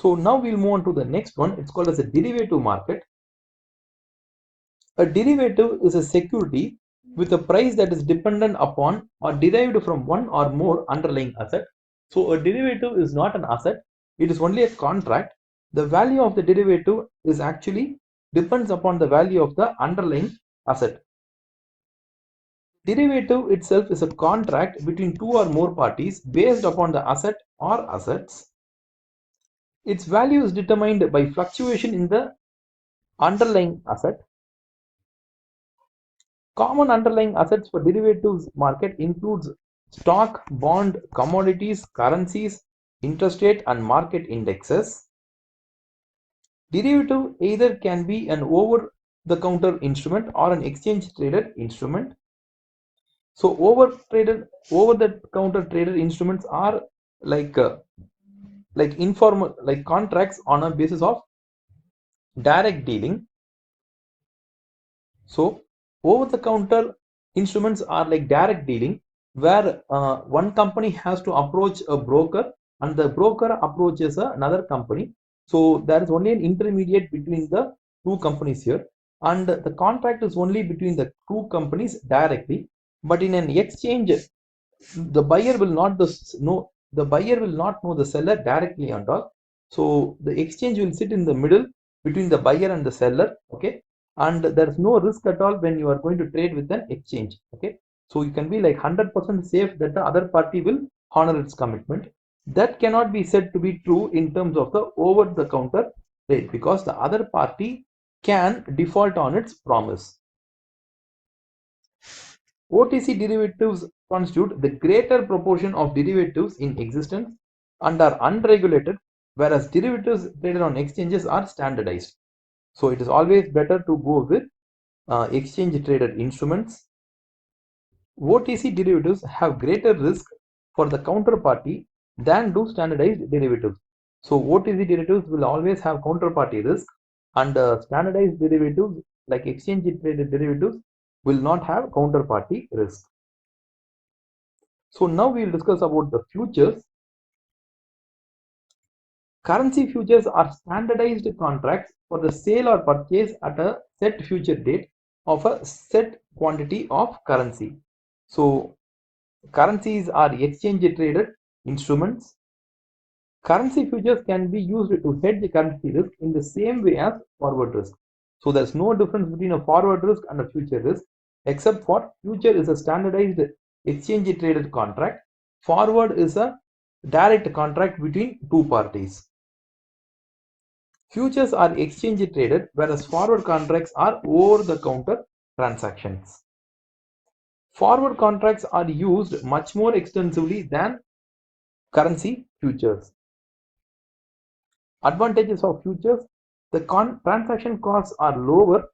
So now we'll move on to the next one. It's called as a derivative market. A derivative is a security with a price that is dependent upon or derived from one or more underlying asset. So a derivative is not an asset, it is only a contract. The value of the derivative is actually depends upon the value of the underlying asset. Derivative itself is a contract between two or more parties based upon the asset or assets. Its value is determined by fluctuation in the underlying asset. Common underlying assets for derivatives market includes stock, bond, commodities, currencies, interest rate, and market indexes. Derivative either can be an over-the-counter instrument or an exchange-traded instrument. So over-the-counter traded instruments are like informal, like contracts on a basis of direct dealing. So over-the-counter instruments are like direct dealing, where one company has to approach a broker and the broker approaches another company. So there is only an intermediate between the two companies here, and the contract is only between the two companies directly. But in an exchange, the buyer will not know the seller directly and all. So the exchange will sit in the middle between the buyer and the seller. Okay, and there's no risk at all when you are going to trade with an exchange. Okay, so you can be like 100% safe that the other party will honor its commitment. That cannot be said to be true in terms of the over the counter trade, because the other party can default on its promise. OTC derivatives constitute the greater proportion of derivatives in existence and are unregulated, whereas derivatives traded on exchanges are standardized. So it is always better to go with exchange traded instruments. OTC derivatives have greater risk for the counterparty than do standardized derivatives. So OTC derivatives will always have counterparty risk, and standardized derivatives like exchange traded derivatives will not have counterparty risk. So now we will discuss about the futures. Currency futures are standardized contracts for the sale or purchase at a set future date of a set quantity of currency. So currencies are exchange traded instruments. Currency futures can be used to hedge currency risk in the same way as forward risk. So there's no difference between a forward risk and a future risk, except for future is a standardized exchange traded contract. Forward is a direct contract between two parties. Futures are exchange traded, whereas forward contracts are over the counter transactions. Forward contracts are used much more extensively than currency futures. Advantages of futures: the transaction costs are lower,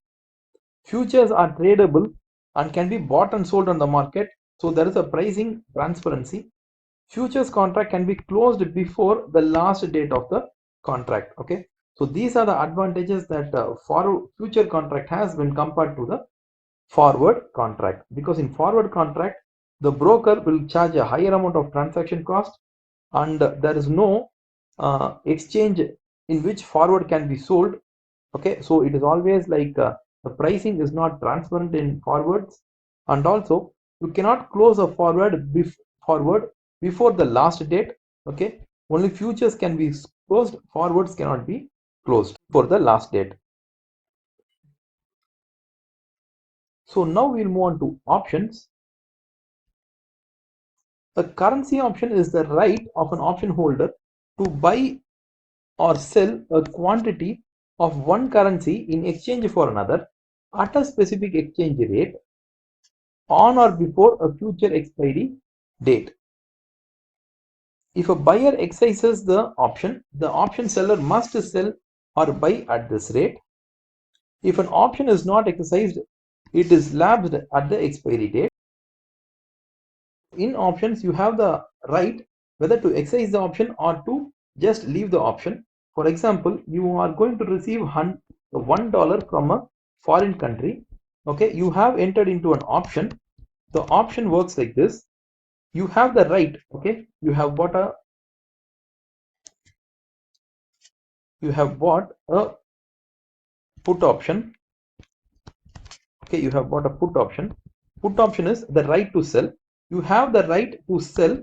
futures are tradable and can be bought and sold on the market, so there is a pricing transparency. Futures contract can be closed before the last date of the contract. Okay, so these are the advantages that forward future contract has when compared to the forward contract, because in forward contract the broker will charge a higher amount of transaction cost, and there is no exchange in which forward can be sold. Okay, so it is always like the pricing is not transparent in forwards, and also you cannot close a forward before the last date. Okay, only futures can be closed, forwards cannot be closed for the last date. So now we'll move on to options. A currency option is the right of an option holder to buy or sell a quantity of one currency in exchange for another at a specific exchange rate on or before a future expiry date. If a buyer exercises the option seller must sell or buy at this rate. If an option is not exercised, it is lapsed at the expiry date. In options, you have the right whether to exercise the option or to just leave the option. For example, you are going to receive $1 from a foreign country. Okay, you have entered into an option. The option works like this: you have the right, okay, you have bought a you have bought a put option. Okay, you have bought a put option. Put option is the right to sell. You have the right to sell.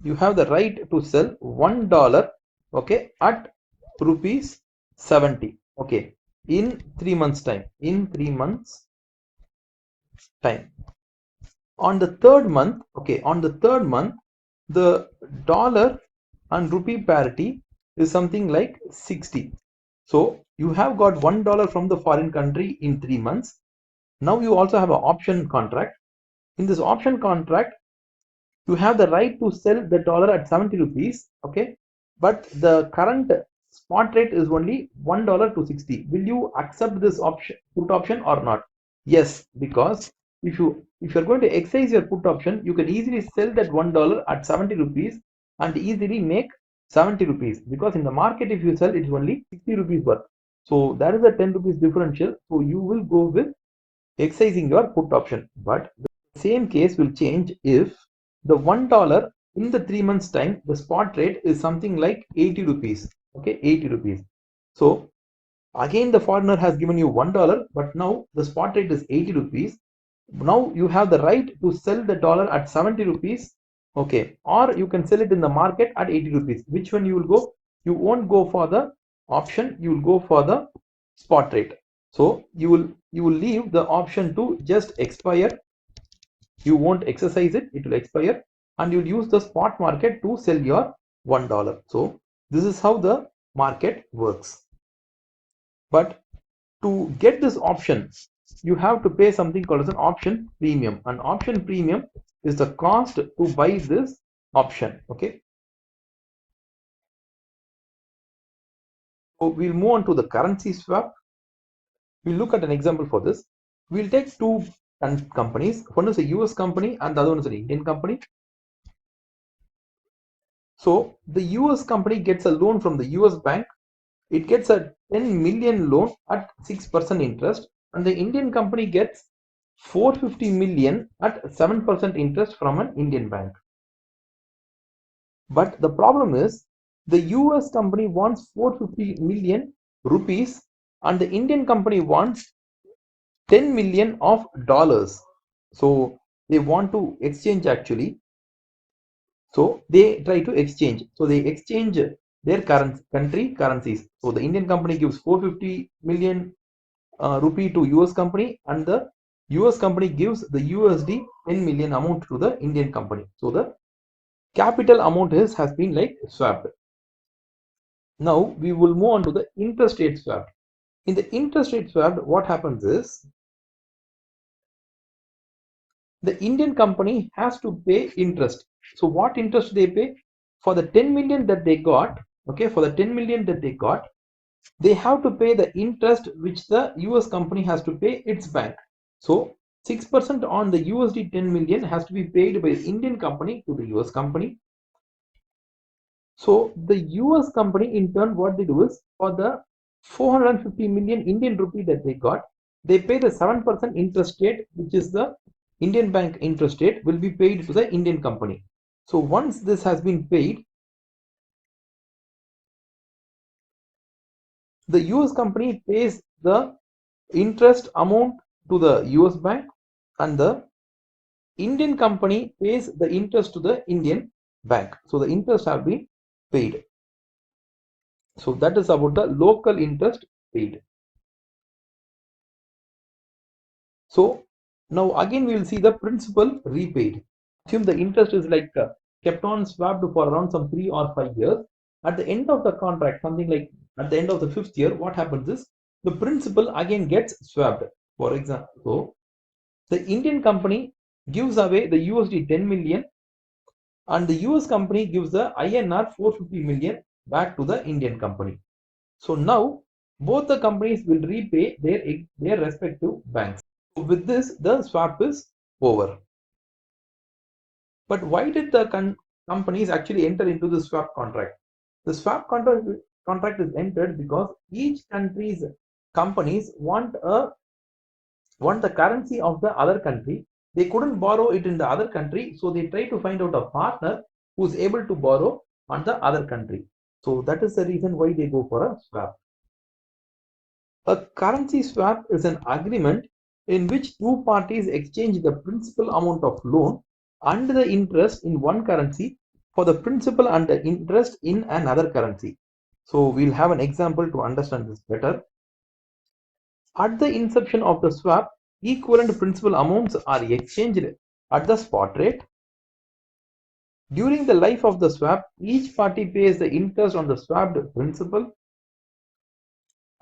You have the right to sell $1, okay, at rupees 70, okay, in 3 months time. In 3 months time. On the third month, okay, on the third month, the dollar and rupee parity is something like 60. So you have got $1 from the foreign country in 3 months. Now you also have an option contract. In this option contract, you have the right to sell the dollar at 70 rupees, okay, but the current spot rate is only $1 to 60. Will you accept this option, put option, or not? Yes, because if you're going to exercise your put option, you can easily sell that $1 at 70 rupees and easily make 70 rupees, because in the market if you sell it's only 60 rupees worth. So there is a 10 rupees differential, so you will go with exercising your put option. But the same case will change if the $1 in the 3 months time, the spot rate is something like 80 rupees, okay, 80 rupees. So again the foreigner has given you $1, but now the spot rate is 80 rupees. Now you have the right to sell the dollar at 70 rupees, okay, or you can sell it in the market at 80 rupees. Which one you will go? You won't go for the option, you will go for the spot rate. So you will leave the option to just expire. You won't exercise it, it will expire, and you'll use the spot market to sell your $1. So this is how the market works. But to get this option, you have to pay something called as an option premium. An option premium is the cost to buy this option, okay. So we'll move on to the currency swap. We'll look at an example for this. We'll take two companies. One is a US company and the other one is an Indian company. So the US company gets a loan from the US bank. It gets a 10 million loan at 6% interest, and the Indian company gets 450 million at 7% interest from an Indian bank. But the problem is the US company wants 450 million rupees and the Indian company wants 10 million of dollars. So they want to exchange actually. So they try to exchange. So they exchange their country currencies. So the Indian company gives 450 million rupee to US company, and the US company gives the USD 10 million amount to the Indian company. So the capital amount has been like swapped. Now we will move on to the interest rate swap. In the interest rate swap, what happens is the Indian company has to pay interest. So what interest they pay? For the 10 million that they got, okay, for the 10 million that they got, they have to pay the interest which the US company has to pay its bank. So 6% on the USD 10 million has to be paid by the Indian company to the US company. So the US company in turn, what they do is for the 450 million Indian rupee that they got, they pay the 7% interest rate, which is the Indian bank interest rate, will be paid to the Indian company. So once this has been paid, the US company pays the interest amount to the US bank, and the Indian company pays the interest to the Indian bank. So the interest have been paid. So that is about the local interest paid. So now again we will see the principal repaid. Assume the interest is like kept on swapped for around some 3 or 5 years. At the end of the contract, something like at the end of the 5th year, what happens is the principal again gets swapped. For example, so the Indian company gives away the USD 10 million and the US company gives the INR 450 million back to the Indian company. So now both the companies will repay their respective banks. So with this, the swap is over. But why did the companies actually enter into the swap contract? The swap contract is entered because each country's companies want the currency of the other country. They couldn't borrow it in the other country, so they try to find out a partner who's able to borrow on the other country. So that is the reason why they go for a swap. A currency swap is an agreement in which two parties exchange the principal amount of loan and the interest in one currency for the principal and the interest in another currency. So we'll have an example to understand this better. At the inception of the swap, equivalent principal amounts are exchanged at the spot rate. During the life of the swap, each party pays the interest on the swapped principal.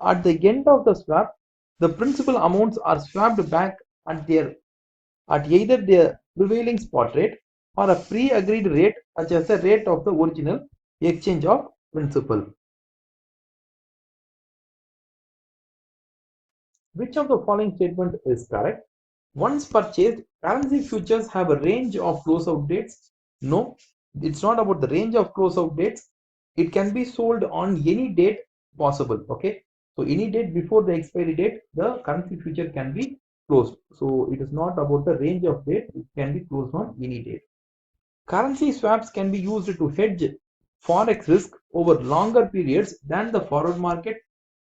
At the end of the swap, the principal amounts are swapped back at either their prevailing spot rate or a pre-agreed rate such as the rate of the original exchange of principal. Which of the following statement is correct? Once purchased, currency futures have a range of closeout dates. No, it's not about the range of closeout dates. It can be sold on any date possible. Okay, so any date before the expiry date, the currency future can be closed. So it is not about the range of date. It can be closed on any date. Currency swaps can be used to hedge forex risk over longer periods than the forward market.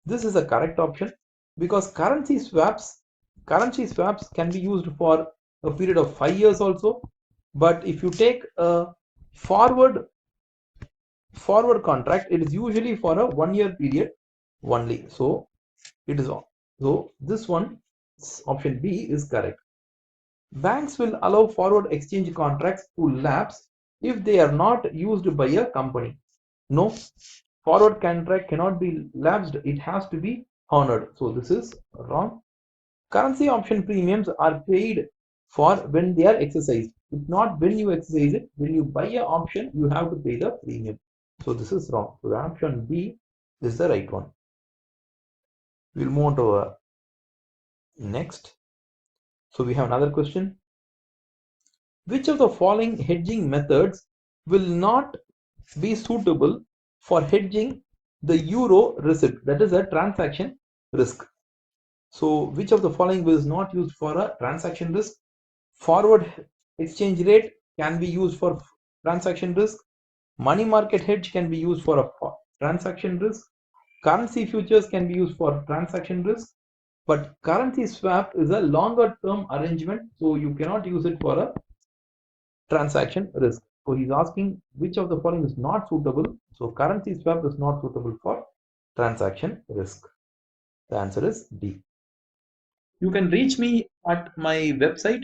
This is a correct option because currency swaps can be used for a period of 5 years also. But if you take a forward contract, it is usually for a 1 year period only. So it is so this one, option B, is correct. Banks will allow forward exchange contracts to lapse if they are not used by a company. No, forward contract cannot be lapsed, it has to be honored. So this is wrong. Currency option premiums are paid for when they are exercised. If not when you exercise it, when you buy an option, you have to pay the premium. So this is wrong. So option B is the right one. We'll move on to next. So we have another question. Which of the following hedging methods will not be suitable for hedging the euro receipt, that is a transaction risk? So which of the following is not used for a transaction risk? Forward exchange rate can be used for transaction risk. Money market hedge can be used for a transaction risk. Currency futures can be used for transaction risk. But currency swap is a longer term arrangement, so you cannot use it for a transaction risk. So he's asking which of the following is not suitable. So currency swap is not suitable for transaction risk. The answer is D. You can reach me at my website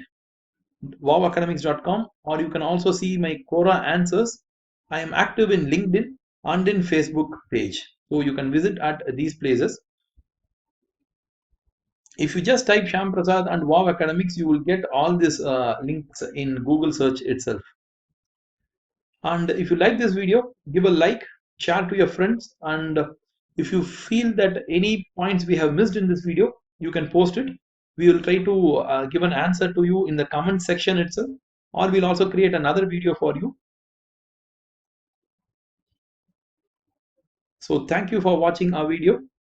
wowacademics.com, or you can also see my Quora answers. I am active in LinkedIn and in Facebook page. So you can visit at these places. If you just type Shyam Prasad and Wow Academics, you will get all these links in Google search itself. And if you like this video, give a like, share to your friends, and if you feel that any points we have missed in this video, you can post it. We will try to give an answer to you in the comment section itself, or we'll also create another video for you. So thank you for watching our video.